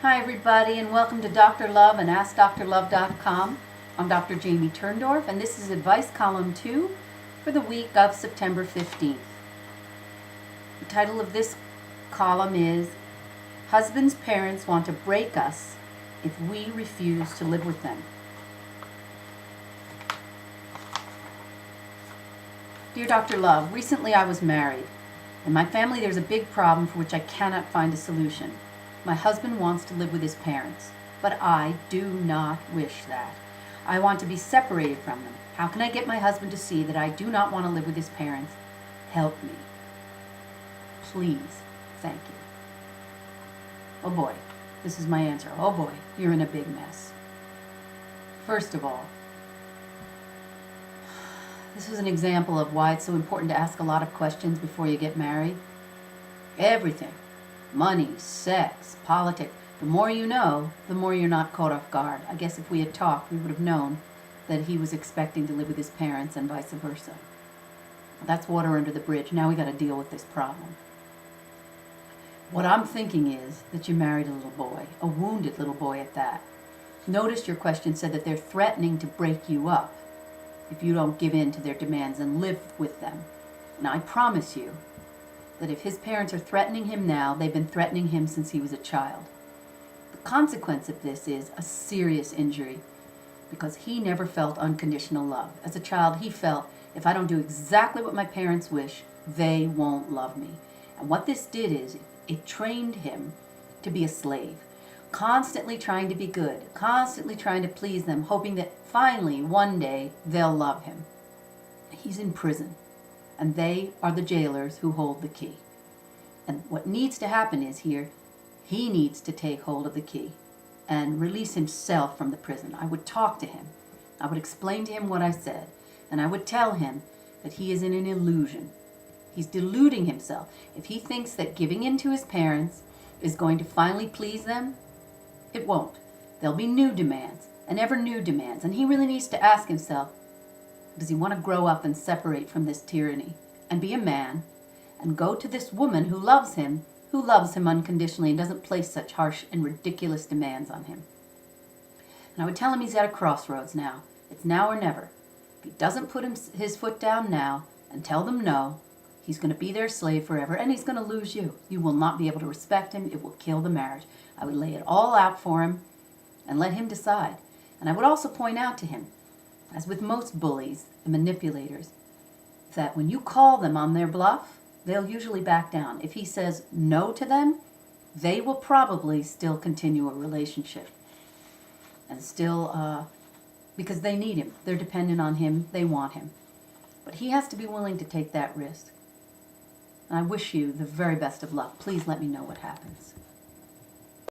Hi everybody, and welcome to Dr. Love and AskDrLove.com. I'm Dr. Jamie Turndorf, and this is Advice Column 2 for the week of September 15th. The title of this column is Husband's Parents Want to Break Us If We Refuse to Live with Them. Dear Dr. Love, recently I was married. In my family there's a big problem for which I cannot find a solution. My husband wants to live with his parents, but I do not wish that. I want to be separated from them. How can I get my husband to see that I do not want to live with his parents? Help me. Please. Thank you. Oh boy, this is my answer. Oh boy, you're in a big mess. First of all, this is an example of why it's so important to ask a lot of questions before you get married. Everything. Money, sex, politics. The more you know, the more you're not caught off guard. I guess if we had talked, we would have known that he was expecting to live with his parents and vice versa. Well, that's water under the bridge. Now we got to deal with this problem. What I'm thinking is that you married a little boy, a wounded little boy at that. Notice your question said that they're threatening to break you up if you don't give in to their demands and live with them. Now I promise you that if his parents are threatening him now, they've been threatening him since he was a child. The consequence of this is a serious injury because he never felt unconditional love. As a child, he felt, if I don't do exactly what my parents wish, they won't love me. And what this did is it trained him to be a slave, constantly trying to be good, constantly trying to please them, hoping that finally, one day, they'll love him. He's in prison. And they are the jailers who hold the key. And what needs to happen is here, he needs to take hold of the key and release himself from the prison. I would talk to him. I would explain to him what I said. And I would tell him that he is in an illusion. He's deluding himself. If he thinks that giving in to his parents is going to finally please them, it won't. There'll be new demands, and ever new demands. And he really needs to ask himself, does he want to grow up and separate from this tyranny and be a man and go to this woman who loves him unconditionally and doesn't place such harsh and ridiculous demands on him? And I would tell him he's at a crossroads now. It's now or never. If he doesn't put his foot down now and tell them no, he's going to be their slave forever and he's going to lose you. You will not be able to respect him. It will kill the marriage. I would lay it all out for him and let him decide. And I would also point out to him, as with most bullies and manipulators, that when you call them on their bluff, they'll usually back down. If he says no to them, they will probably still continue a relationship. And still, because they need him. They're dependent on him. They want him. But he has to be willing to take that risk. And I wish you the very best of luck. Please let me know what happens.